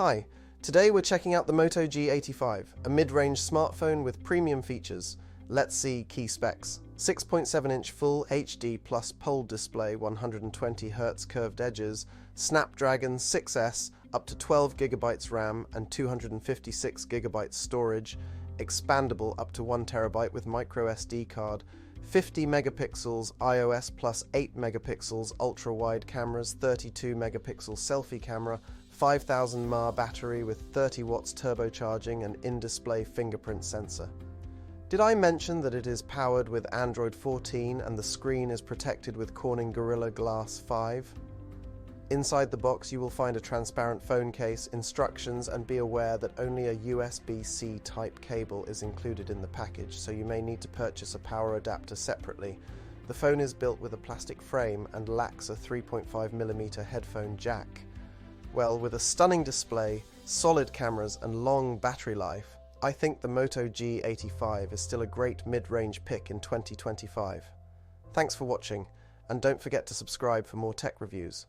Hi, today we're checking out the Moto G85, a mid-range smartphone with premium features. Let's see key specs. 6.7-inch Full HD Plus POLED display, 120Hz curved edges, Snapdragon 6S, up to 12GB RAM and 256GB storage, expandable up to 1TB with microSD card, 50 megapixels iOS plus 8 megapixels ultra-wide cameras, 32 megapixel selfie camera, 5000 mAh battery with 30 watts turbocharging and in-display fingerprint sensor. Did I mention that it is powered with Android 14 and the screen is protected with Corning Gorilla Glass 5? Inside the box you will find a transparent phone case, instructions, and be aware that only a USB-C type cable is included in the package, so you may need to purchase a power adapter separately. The phone is built with a plastic frame and lacks a 3.5mm headphone jack. Well, with a stunning display, solid cameras, and long battery life, I think the Moto G85 is still a great mid-range pick in 2025. Thanks for watching, and don't forget to subscribe for more tech reviews.